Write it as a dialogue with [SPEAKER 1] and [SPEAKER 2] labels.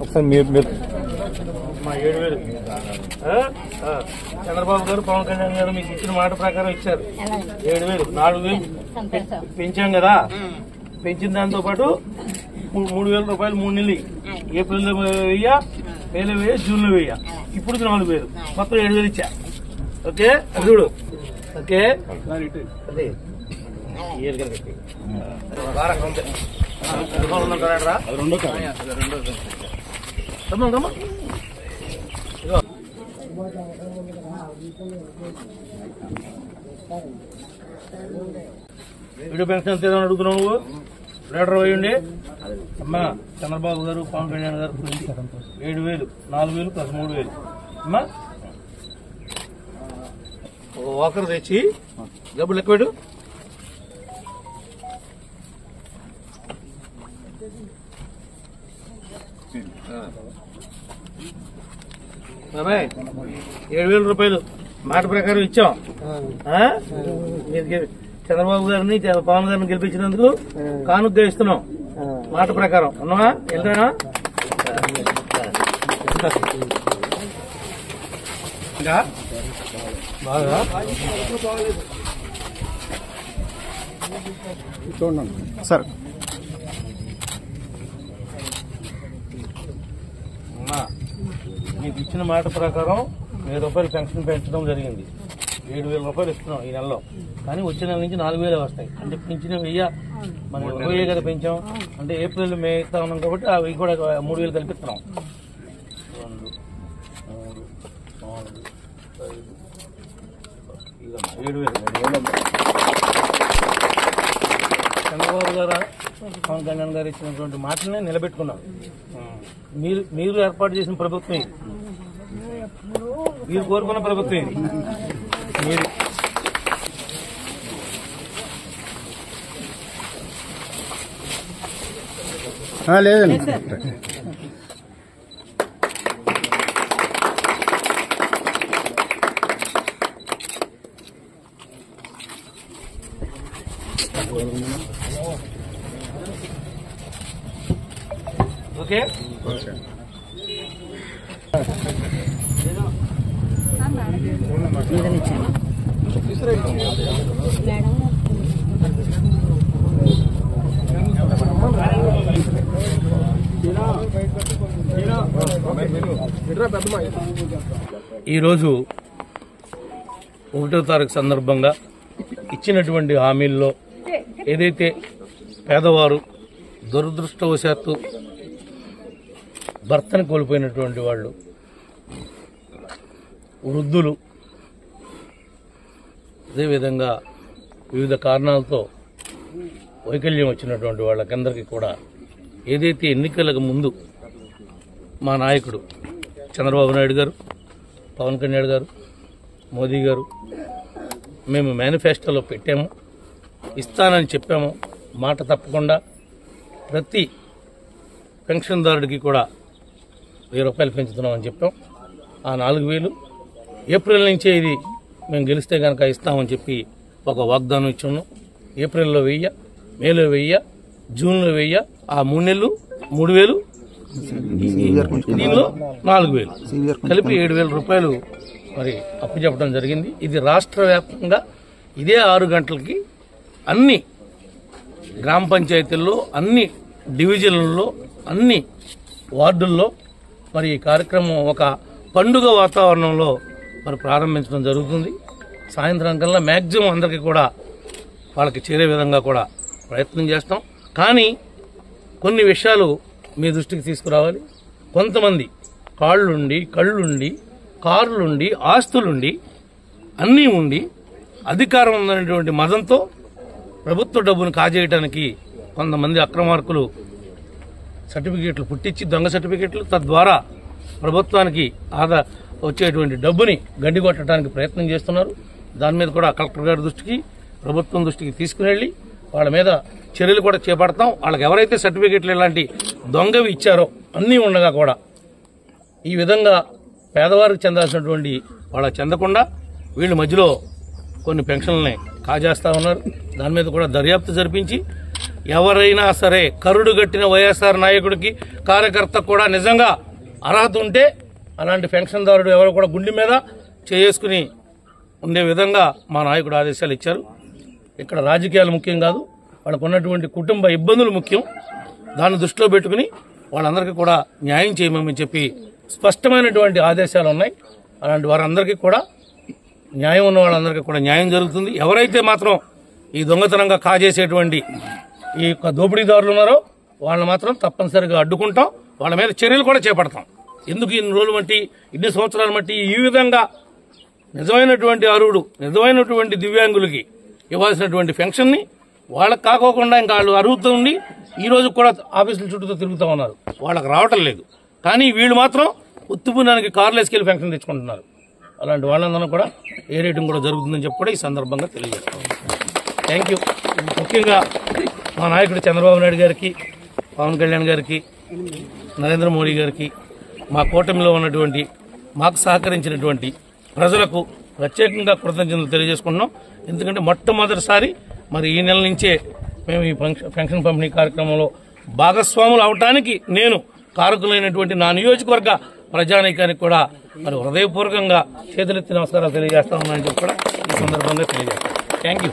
[SPEAKER 1] ఒకసారి మీరు
[SPEAKER 2] మా 7,000 చంద్రబాబు గారు పవన్ కళ్యాణ్ గారు మీకు ఇచ్చిన మాట ప్రకారం ఇచ్చారు. 7,000 4,000 పెంచాం కదా. పెంచిన దాంతో పాటు 3,000 రూపాయలు 3 నెలలు, ఏప్రిల్లో 1000, మేలో 1000, జూన్లో 1000, ఇప్పుడు 4,000, మొత్తం 7,000 ఇచ్చా. ఓకే చూడు. ఓకే అదే ఉందంటారా? వీడియో పెన్షన్ ఎంత అడుగుతున్నావు నువ్వు? లీటర్ వేయండి అమ్మా. చంద్రబాబు గారు పవన్ కళ్యాణ్ గారు 7,000, 4,000 ప్లస్ 3,000 అమ్మా. వాకర్ తెచ్చి డబ్బులు లెక్క పెట్టు. బాబాయ్ 7,000 రూపాయలు మాట ప్రకారం ఇచ్చాం. చంద్రబాబు గారిని పవన్ గారిని గెలిపించినందుకు కానుకగా ఇస్తున్నాం మాట ప్రకారం. ఉన్నావా? వెళ్తానా? బాగా
[SPEAKER 1] చూడండి సార్.
[SPEAKER 2] అమ్మా మీకు ఇచ్చిన మాట ప్రకారం 1,000 రూపాయలు పెన్షన్ పెంచడం జరిగింది. 7,000 రూపాయలు ఇస్తున్నాం ఈ నెలలో. కానీ వచ్చే నెల నుంచి 4,000 వస్తాయి. అంటే పెంచిన 1000 మనం 20,000 కదా పెంచాం. అంటే ఏప్రిల్ మే ఇస్తా ఉన్నాం కాబట్టి అవి కూడా 3,000 కల్పిస్తున్నాం. 2, 3, 4, 5, 7,000. చంద్రబాబు గారు పవన్ కళ్యాణ్ గారు ఇచ్చినటువంటి మాటలనే నిలబెట్టుకున్నాం. మీరు ఏర్పాటు చేసిన ప్రభుత్వం ఇది. మీరు కోరుకున్న ప్రభుత్వం ఇది. మీరు
[SPEAKER 1] లేదండి.
[SPEAKER 2] ఓకే ఈరోజు 1వ తారీఖు సందర్భంగా ఇచ్చినటువంటి హామీల్లో ఏదైతే పేదవారు దురదృష్టవశాత్తు భర్తను కోల్పోయినటువంటి వాళ్ళు, వృద్ధులు, అదేవిధంగా వివిధ కారణాలతో వైకల్యం వచ్చినటువంటి వాళ్ళకందరికీ కూడా ఏదైతే ఎన్నికలకు ముందు మా నాయకుడు చంద్రబాబు నాయుడు గారు, పవన్ కళ్యాణ్ గారు, మోదీ గారు మేము మేనిఫెస్టోలో పెట్టాము, ఇస్తానని చెప్పాము. మాట తప్పకుండా ప్రతి పెన్షన్దారుడికి కూడా 1,000 రూపాయలు పెంచుతున్నామని చెప్పాం. ఆ 4,000 ఏప్రిల్ నుంచే ఇది మేము గెలిస్తే కనుక ఇస్తామని చెప్పి ఒక వాగ్దానం ఇచ్చున్నాం. ఏప్రిల్లో 1000, మేలో 1000, జూన్లో 1000, ఆ 3 నెలలు 3,000, దీనిలో 4,000 కలిపి 7,000 రూపాయలు మరి అప్పచెప్పడం జరిగింది. ఇది రాష్ట్ర వ్యాప్తంగా ఇదే 6 గంటలకి అన్ని గ్రామ పంచాయతీల్లో, అన్ని డివిజన్లలో, అన్ని వార్డుల్లో మరి ఈ కార్యక్రమం ఒక పండుగ వాతావరణంలో మరి ప్రారంభించడం జరుగుతుంది. సాయంత్రం కల్లా మ్యాక్సిమం అందరికీ కూడా వాళ్ళకి చేరే విధంగా కూడా ప్రయత్నం చేస్తాం. కానీ కొన్ని విషయాలు మీ దృష్టికి తీసుకురావాలి. కొంతమంది కాళ్ళుండి, కళ్ళుండి, కార్లుండి, ఆస్తులుండి, అన్నీ ఉండి అధికారం ఉందనేటువంటి మదంతో ప్రభుత్వ డబ్బును కాజేయడానికి కొంతమంది అక్రమార్కులు సర్టిఫికేట్లు పుట్టించి, దొంగ సర్టిఫికేట్లు, తద్వారా ప్రభుత్వానికి వచ్చేటువంటి డబ్బుని గండికొట్టడానికి ప్రయత్నం చేస్తున్నారు. దాని మీద కూడా కలెక్టర్ గారి దృష్టికి, ప్రభుత్వం దృష్టికి తీసుకుని వాళ్ళ మీద చర్యలు కూడా చేపడతాం. వాళ్ళకి ఎవరైతే సర్టిఫికేట్లు ఇలాంటి దొంగవి ఇచ్చారో అన్నీ ఉండగా కూడా ఈ విధంగా పేదవారికి చెందాల్సినటువంటి వాళ్ళకి చెందకుండా వీళ్ళు మధ్యలో కొన్ని పెన్షన్లని కాజేస్తా ఉన్నారు. దాని మీద కూడా దర్యాప్తు జరిపించి ఎవరైనా సరే కరుడు గట్టిన వైఎస్ఆర్ నాయకుడికి కార్యకర్త కూడా నిజంగా అర్హత ఉంటే అలాంటి పెన్షన్దారుడు ఎవరు కూడా గుండె మీద చేసుకుని ఉండే విధంగా మా నాయకుడు ఆదేశాలు ఇచ్చారు. ఇక్కడ రాజకీయాలు ముఖ్యం కాదు, వాళ్ళకు ఉన్నటువంటి కుటుంబ ఇబ్బందులు ముఖ్యం. దాన్ని దృష్టిలో పెట్టుకుని వాళ్ళందరికీ కూడా న్యాయం చేయమని చెప్పి స్పష్టమైనటువంటి ఆదేశాలు ఉన్నాయి. అలాంటి వారందరికీ కూడా న్యాయం ఉన్న వాళ్ళందరికీ కూడా న్యాయం జరుగుతుంది. ఎవరైతే మాత్రం ఈ దొంగతనంగా కాజేసేటువంటి ఈ యొక్క దోపిడీదారులు ఉన్నారో వాళ్ళని మాత్రం తప్పనిసరిగా అడ్డుకుంటాం, వాళ్ళ మీద చర్యలు కూడా చేపడతాం. ఎందుకు ఇన్ని రోజులు బట్టి ఇన్ని సంవత్సరాల బట్టి ఈ విధంగా నిజమైనటువంటి అర్హుడు నిజమైనటువంటి దివ్యాంగులకి ఇవ్వాల్సినటువంటి పెన్షన్ని వాళ్ళకి కాకోకుండా ఇంకా వాళ్ళు అర్హత ఉండి ఈ రోజు కూడా ఆఫీసుల చుట్టూ తిరుగుతూ ఉన్నారు, వాళ్ళకి రావటం లేదు. కానీ వీళ్ళు మాత్రం ఉత్తుపునానికి కార్లు వేసుకెళ్లి పెన్షన్ తెచ్చుకుంటున్నారు. అలాంటి వాళ్ళందరూ కూడా ఏ రేటింగ్ కూడా జరుగుతుందని చెప్పి కూడా ఈ సందర్భంగా తెలియజేస్తాం. Thank you. ముఖ్యంగా మా నాయకుడు చంద్రబాబు నాయుడు గారికి, పవన్ కళ్యాణ్ గారికి, నరేంద్ర మోడీ గారికి, మా కూటమిలో ఉన్నటువంటి మాకు సహకరించినటువంటి ప్రజలకు ప్రత్యేకంగా కృతజ్ఞతలు తెలియజేసుకుంటున్నాం. ఎందుకంటే మొట్టమొదటిసారి మరి ఈ నెల నుంచే మేము ఈ పెన్షన్ పంపిణీ కార్యక్రమంలో భాగస్వాములు అవటానికి నేను కారకులైనటువంటి నా నియోజకవర్గ ప్రజానీకానికి కూడా మరి హృదయపూర్వకంగా చేతులెత్తి నమస్కారాలు తెలియజేస్తా ఉన్నానని చెప్పి కూడా ఈ సందర్భంగా తెలియజేస్తాను. Thank you.